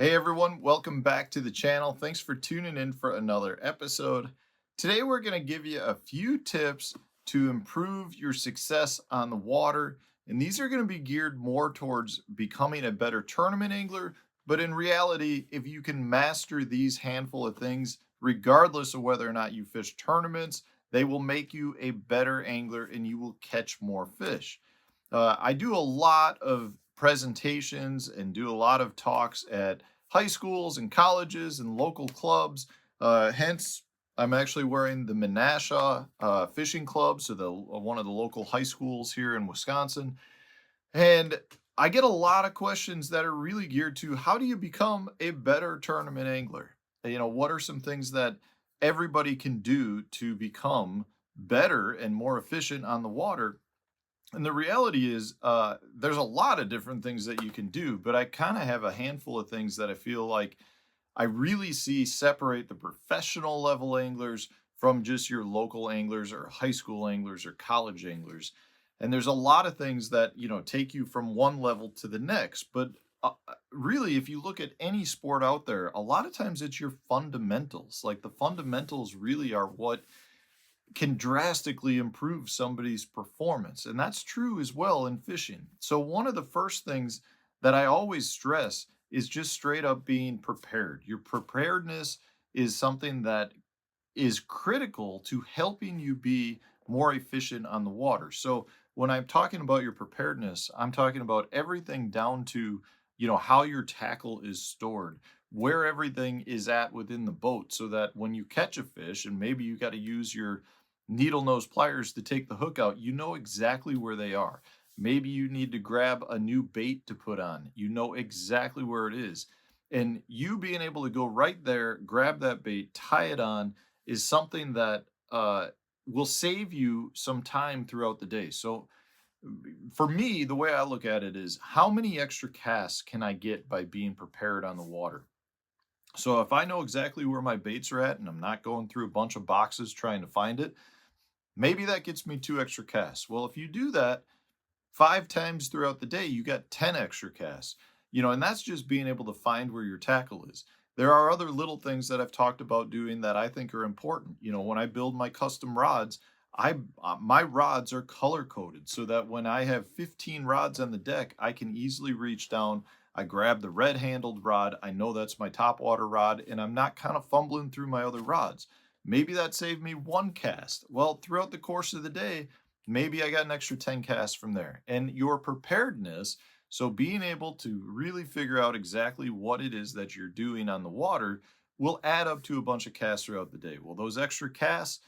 Hey everyone, welcome back to the channel. Thanks for tuning in for another episode. Today we're going to give you a few tips to improve your success on the water. And these are going to be geared more towards becoming a better tournament angler. But in reality, if you can master these handful of things, regardless of whether or not you fish tournaments, they will make you a better angler and you will catch more fish. I do a lot of presentations and do a lot of talks at high schools and colleges and local clubs. Hence, I'm actually wearing the Menasha Fishing Club, so one of the local high schools here in Wisconsin. And I get a lot of questions that are really geared to how do you become a better tournament angler? What are some things that everybody can do to become better and more efficient on the water? And the reality is, there's a lot of different things that you can do, but I kind of have a handful of things that I feel like I really see separate the professional level anglers from just your local anglers or high school anglers or college anglers. And there's a lot of things that, take you from one level to the next. But really, if you look at any sport out there, a lot of times it's your fundamentals. Like the fundamentals really are what can drastically improve somebody's performance. And that's true as well in fishing. So, one of the first things that I always stress is just straight up being prepared. Your preparedness is something that is critical to helping you be more efficient on the water. So, when I'm talking about your preparedness, I'm talking about everything down to, how your tackle is stored, where everything is at within the boat, so that when you catch a fish and maybe you got to use your needle nose pliers to take the hook out, you know exactly where they are. Maybe you need to grab a new bait to put on, you know exactly where it is. And you being able to go right there, grab that bait, tie it on, is something that will save you some time throughout the day. So, for me, the way I look at it is how many extra casts can I get by being prepared on the water? So, if I know exactly where my baits are at and I'm not going through a bunch of boxes trying to find it, maybe that gets me 2 extra casts. Well, if you do that 5 times throughout the day, you got 10 extra casts. And that's just being able to find where your tackle is. There are other little things that I've talked about doing that I think are important. When I build my custom rods, my rods are color coded so that when I have 15 rods on the deck, I can easily reach down. I grab the red handled rod. I know that's my top water rod, and I'm not kind of fumbling through my other rods. Maybe that saved me 1 cast. Well, throughout the course of the day, maybe I got an extra 10 casts from there. And your preparedness, so being able to really figure out exactly what it is that you're doing on the water, will add up to a bunch of casts throughout the day. Well, those extra casts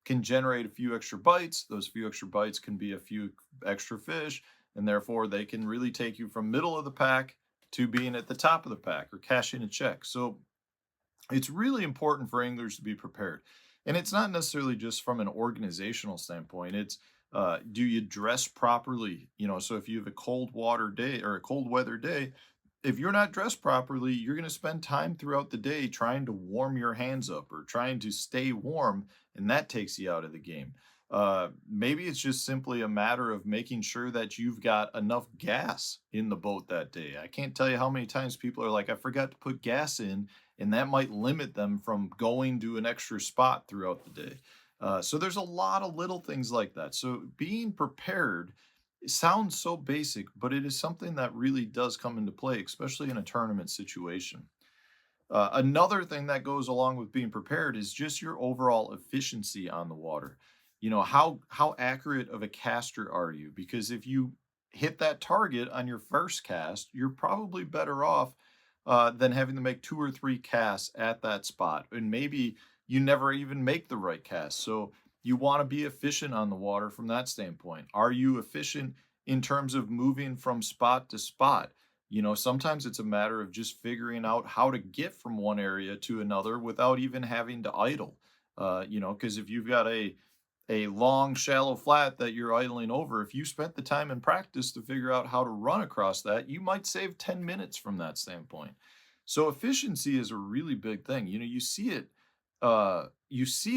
can generate a few extra bites. Those few extra bites can be a few extra fish, and therefore they can really take you from middle of the pack to being at the top of the pack or cashing a check. So it's really important for anglers to be prepared. And it's not necessarily just from an organizational standpoint. It's do you dress properly? So if you have a cold water day or a cold weather day, if you're not dressed properly, you're going to spend time throughout the day trying to warm your hands up or trying to stay warm, and that takes you out of the game. Maybe it's just simply a matter of making sure that you've got enough gas in the boat that day. I can't tell you how many times people are like, I forgot to put gas in, and that might limit them from going to an extra spot throughout the day. So there's a lot of little things like that. So being prepared, it sounds so basic, but it is something that really does come into play, especially in a tournament situation. Another thing that goes along with being prepared is just your overall efficiency on the water. How accurate of a caster are you? Because if you hit that target on your first cast, you're probably better off than having to make 2 or 3 casts at that spot, and maybe you never even make the right cast. So you want to be efficient on the water from that standpoint. Are you efficient in terms of moving from spot to spot? Sometimes it's a matter of just figuring out how to get from one area to another without even having to idle. Because if you've got a long, shallow flat that you're idling over, if you spent the time in practice to figure out how to run across that, you might save 10 minutes from that standpoint. So efficiency is a really big thing. You see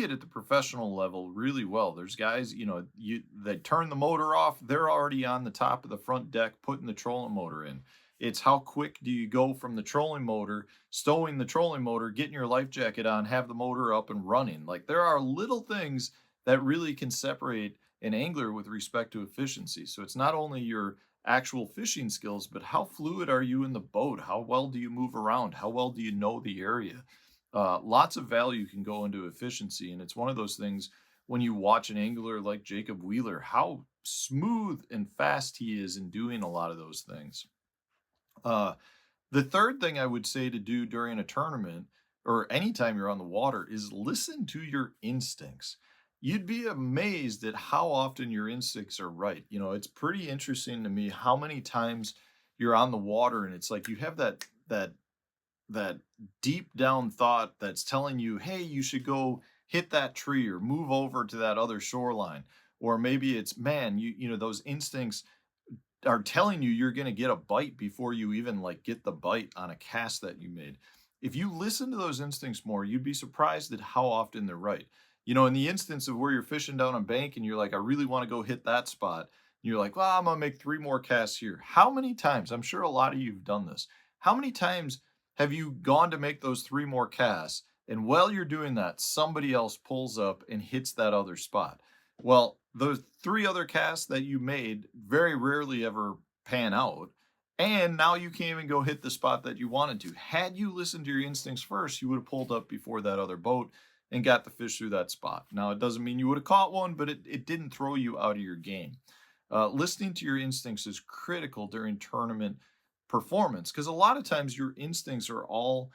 it at the professional level really well. There's guys, they turn the motor off, they're already on the top of the front deck putting the trolling motor in. It's how quick do you go from the trolling motor, stowing the trolling motor, getting your life jacket on, have the motor up and running. Like there are little things that really can separate an angler with respect to efficiency. So it's not only your actual fishing skills, but how fluid are you in the boat? How well do you move around? How well do you know the area? Lots of value can go into efficiency. And it's one of those things when you watch an angler like Jacob Wheeler, how smooth and fast he is in doing a lot of those things. Uh, the third thing I would say to do during a tournament or anytime you're on the water is listen to your instincts. You'd be amazed at how often your instincts are right. You know, it's pretty interesting to me how many times you're on the water and it's like you have that deep down thought that's telling you, hey, you should go hit that tree or move over to that other shoreline. Or maybe it's, man, you know, those instincts are telling you you're going to get a bite before you even like get the bite on a cast that you made. If you listen to those instincts more, you'd be surprised at how often they're right. You know, in the instance of where you're fishing down a bank and you're like, I really want to go hit that spot. And you're like, well, I'm going to make 3 more casts here. How many times? I'm sure a lot of you have done this. How many times have you gone to make those 3 more casts? And while you're doing that, somebody else pulls up and hits that other spot. Well, those 3 other casts that you made very rarely ever pan out. And now you can't even go hit the spot that you wanted to. Had you listened to your instincts first, you would have pulled up before that other boat and got the fish through that spot. Now, it doesn't mean you would have caught one, but it didn't throw you out of your game. Listening to your instincts is critical during tournament performance because a lot of times your instincts are all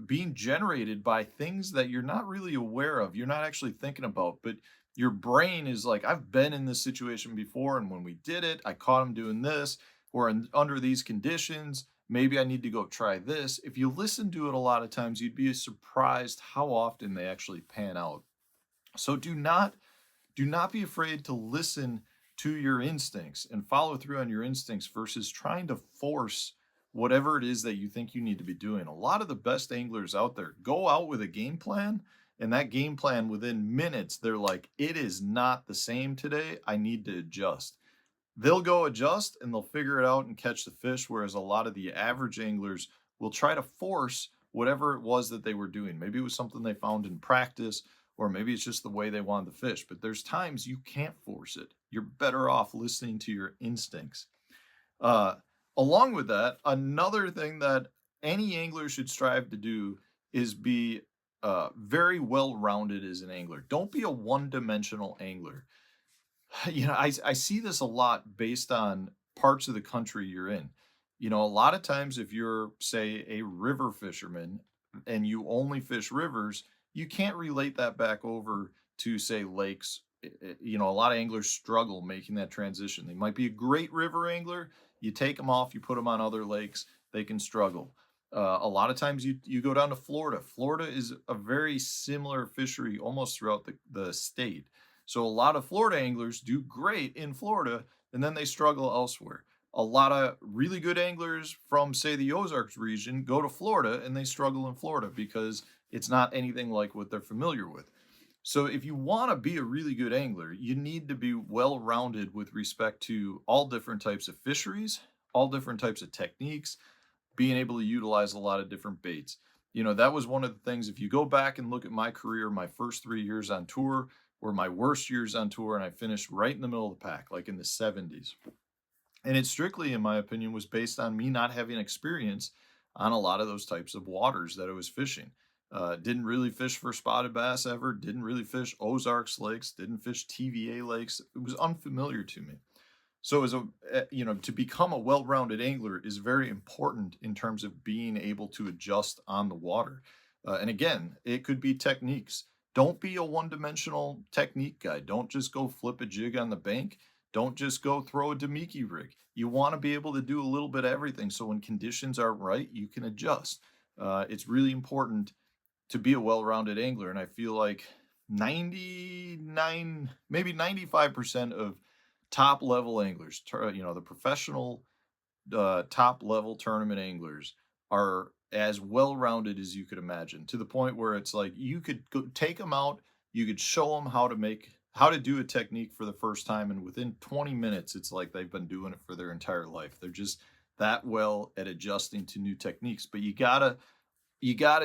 being generated by things that you're not really aware of. You're not actually thinking about, but your brain is like, I've been in this situation before. And when we did it, I caught him doing this, or under these conditions, maybe I need to go try this. If you listen to it a lot of times, you'd be surprised how often they actually pan out. So do not be afraid to listen to your instincts and follow through on your instincts versus trying to force whatever it is that you think you need to be doing. A lot of the best anglers out there go out with a game plan, and that game plan within minutes, they're like, it is not the same today. I need to adjust. They'll go adjust and they'll figure it out and catch the fish. Whereas a lot of the average anglers will try to force whatever it was that they were doing. Maybe it was something they found in practice, or maybe it's just the way they wanted to fish. But there's times you can't force it. You're better off listening to your instincts. Uh, Along with that, another thing that any angler should strive to do is be very well rounded as an angler. Don't be a one dimensional angler. You know, I see this a lot based on parts of the country you're in. You know, a lot of times if you're, say, a river fisherman and you only fish rivers, you can't relate that back over to, say, lakes. You know, a lot of anglers struggle making that transition. They might be a great river angler. You take them off, you put them on other lakes, they can struggle. A lot of times you go down to Florida. Florida is a very similar fishery almost throughout the state. So a lot of Florida anglers do great in Florida and then they struggle elsewhere. A lot of really good anglers from, say, the Ozarks region go to Florida and they struggle in Florida because it's not anything like what they're familiar with. So if you want to be a really good angler, you need to be well rounded with respect to all different types of fisheries, all different types of techniques, being able to utilize a lot of different baits. You know, that was one of the things. If you go back and look at my career, my first 3 years on tour were my worst years on tour, and I finished right in the middle of the pack, like in the 70s. And it strictly, in my opinion, was based on me not having experience on a lot of those types of waters that I was fishing. Didn't really fish for spotted bass ever, didn't really fish Ozarks lakes, didn't fish TVA lakes. It was unfamiliar to me. So you know, to become a well-rounded angler is very important in terms of being able to adjust on the water. And again, it could be techniques. Don't be a one-dimensional technique guy. Don't just go flip a jig on the bank. Don't just go throw a Demiki rig. You want to be able to do a little bit of everything. So when conditions aren't right, you can adjust. It's really important to be a well-rounded angler. And I feel like 99, maybe 95% of top level anglers, you know, the professional top level tournament anglers are as well rounded as you could imagine, to the point where it's like you could go take them out, you could show them how to do a technique for the first time, and within 20 minutes, it's like they've been doing it for their entire life. that well at adjusting to new techniques, but you gotta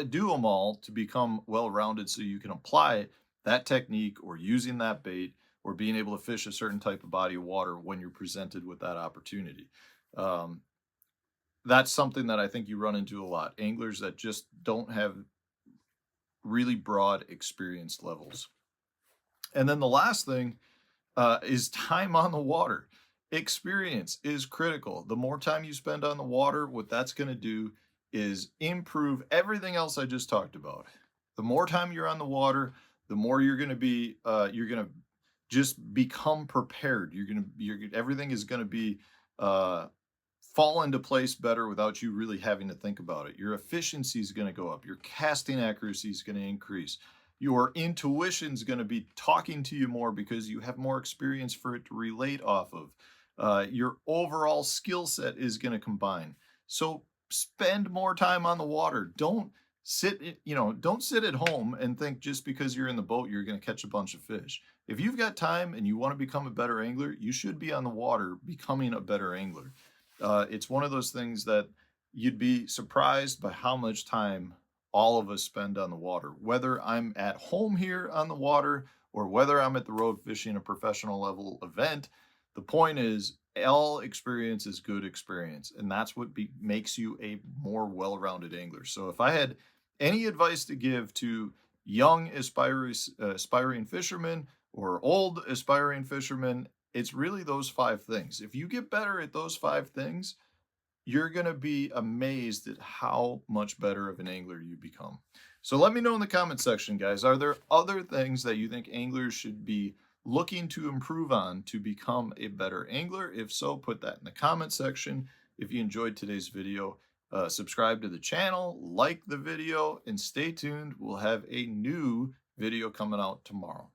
do them all to become well-rounded so you can apply that technique or using that bait or being able to fish a certain type of body of water when you're presented with that opportunity. Um, that's something that I think you run into a lot. Anglers that just don't have really broad experience levels. And then the last thing is time on the water. Experience is critical. The more time you spend on the water, what that's going to do is improve everything else I just talked about. The more time you're on the water, the more you're going to just become prepared. Everything is going to be uh, fall into place better without you really having to think about it. Your efficiency is going to go up. Your casting accuracy is going to increase. Your intuition is going to be talking to you more because you have more experience for it to relate off of. Your overall skill set is going to combine. So spend more time on the water. Don't sit at home and think just because you're in the boat you're going to catch a bunch of fish. If you've got time and you want to become a better angler, you should be on the water becoming a better angler. It's one of those things that you'd be surprised by how much time all of us spend on the water, whether I'm at home here on the water or whether I'm at the road fishing a professional level event. The point is, all experience is good experience, and that's what makes you a more well-rounded angler. So, if I had any advice to give to young aspiring fishermen or old aspiring fishermen, it's really those five things. If you get better at those five things, you're going to be amazed at how much better of an angler you become. So let me know in the comment section, guys. Are there other things that you think anglers should be looking to improve on to become a better angler? If so, put that in the comment section. If you enjoyed today's video, subscribe to the channel, like the video, and stay tuned. We'll have a new video coming out tomorrow.